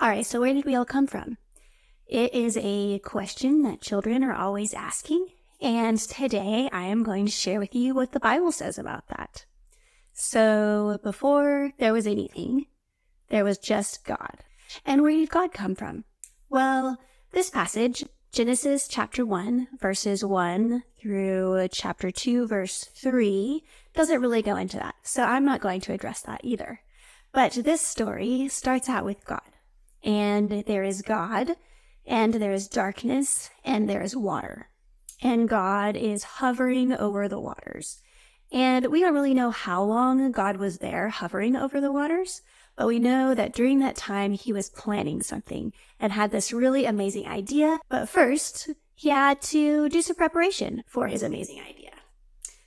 All right, so where did we all come from? It is a question that children are always asking, and today I am going to share with you what the Bible says about that. So before there was anything, there was just God. And where did God come from? Well, this passage, Genesis chapter 1, verses 1 through chapter 2, verse 3, doesn't really go into that, so I'm not going to address that either. But this story starts out with God. And there is God, and there is darkness, and there is water. And God is hovering over the waters. And we don't really know how long God was there hovering over the waters, but we know that during that time he was planning something and had this really amazing idea. But first, he had to do some preparation for his amazing idea.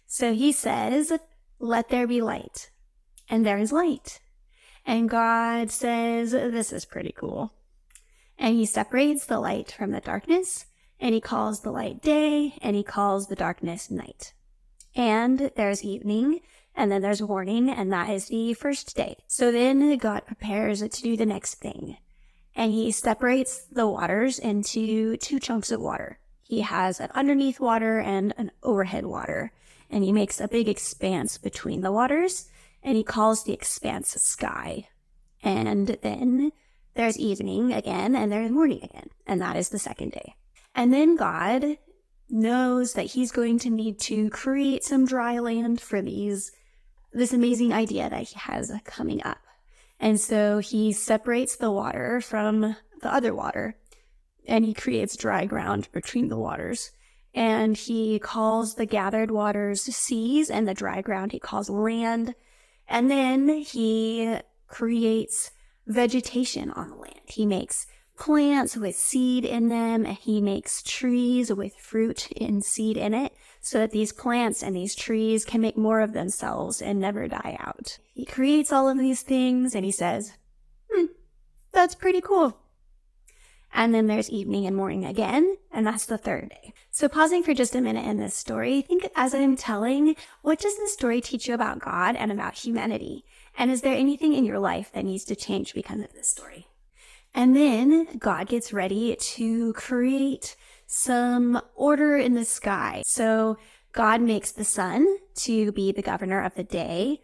So he says, "Let there be light." And there is light. And God says, this is pretty cool. And he separates the light from the darkness, and he calls the light day, and he calls the darkness night. And there's evening, and then there's morning, and that is the first day. So then God prepares to do the next thing. And he separates the waters into two chunks of water. He has an underneath water and an overhead water. And he makes a big expanse between the waters, and he calls the expanse sky. And then there's evening again, and there's morning again, and that is the second day. And then God knows that he's going to need to create some dry land for this amazing idea that he has coming up. And so he separates the water from the other water, and he creates dry ground between the waters. And he calls the gathered waters seas, and the dry ground he calls land. And then he creates vegetation on the land. He makes plants with seed in them, and he makes trees with fruit and seed in it, so that these plants and these trees can make more of themselves and never die out. He creates all of these things, and he says, that's pretty cool. And then there's evening and morning again, and that's the third day. So pausing for just a minute in this story, think as I'm telling, what does this story teach you about God and about humanity? And is there anything in your life that needs to change because of this story? And then God gets ready to create some order in the sky. So God makes the sun to be the governor of the day,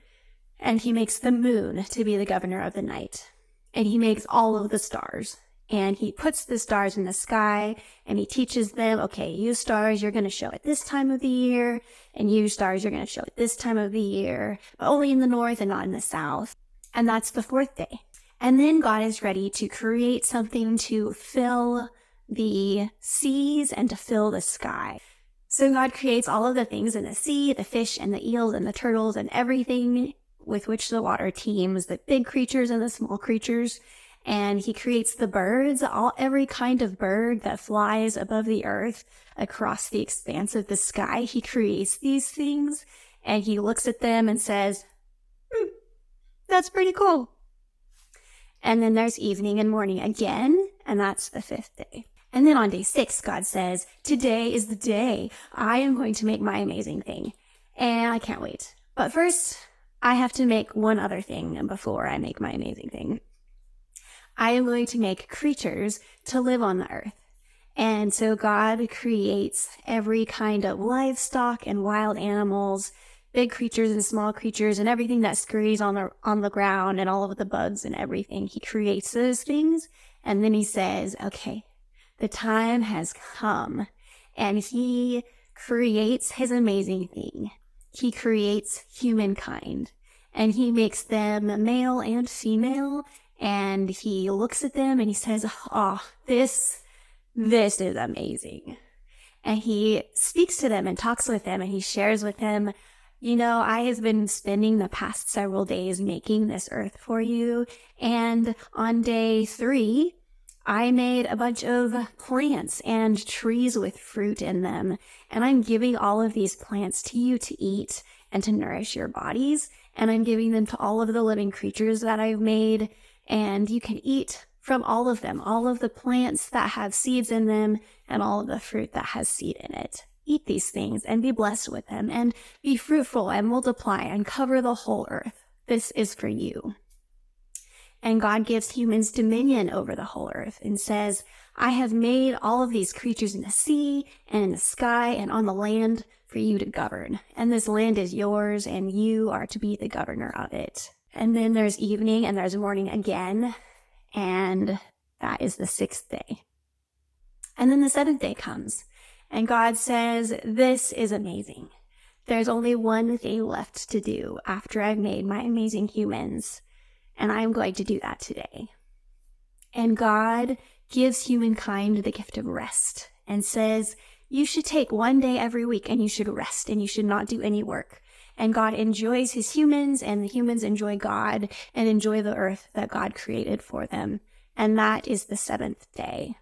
and he makes the moon to be the governor of the night. And he makes all of the stars. And he puts the stars in the sky, and he teaches them, okay, you stars, you're going to show at this time of the year, and you stars, you're going to show at this time of the year, but only in the north and not in the south. And that's the fourth day. And then God is ready to create something to fill the seas and to fill the sky. So God creates all of the things in the sea, the fish and the eels and the turtles and everything with which the water teems, the big creatures and the small creatures. And he creates the birds, every kind of bird that flies above the earth across the expanse of the sky. He creates these things, and he looks at them and says, that's pretty cool. And then there's evening and morning again, and that's the fifth day. And then on day 6, God says, today is the day. I am going to make my amazing thing. And I can't wait. But first, I have to make one other thing before I make my amazing thing. I am going to make creatures to live on the earth. And so God creates every kind of livestock and wild animals, big creatures and small creatures, and everything that scurries on the ground, and all of the bugs and everything. He creates those things, and then he says, okay, the time has come. And he creates his amazing thing. He creates humankind, and he makes them male and female. And he looks at them and he says, oh, this is amazing. And he speaks to them and talks with them, and he shares with them, I have been spending the past several days making this earth for you. And on day 3, I made a bunch of plants and trees with fruit in them. And I'm giving all of these plants to you to eat and to nourish your bodies. And I'm giving them to all of the living creatures that I've made. And you can eat from all of them, all of the plants that have seeds in them and all of the fruit that has seed in it. Eat these things and be blessed with them and be fruitful and multiply and cover the whole earth. This is for you. And God gives humans dominion over the whole earth and says, I have made all of these creatures in the sea and in the sky and on the land for you to govern. And this land is yours and you are to be the governor of it. And then there's evening and there's morning again. And that is the 6th day. And then the 7th day comes and God says, this is amazing. There's only one thing left to do after I've made my amazing humans. And I'm going to do that today. And God gives humankind the gift of rest and says, you should take one day every week and you should rest and you should not do any work. And God enjoys his humans and the humans enjoy God and enjoy the earth that God created for them. And that is the 7th day.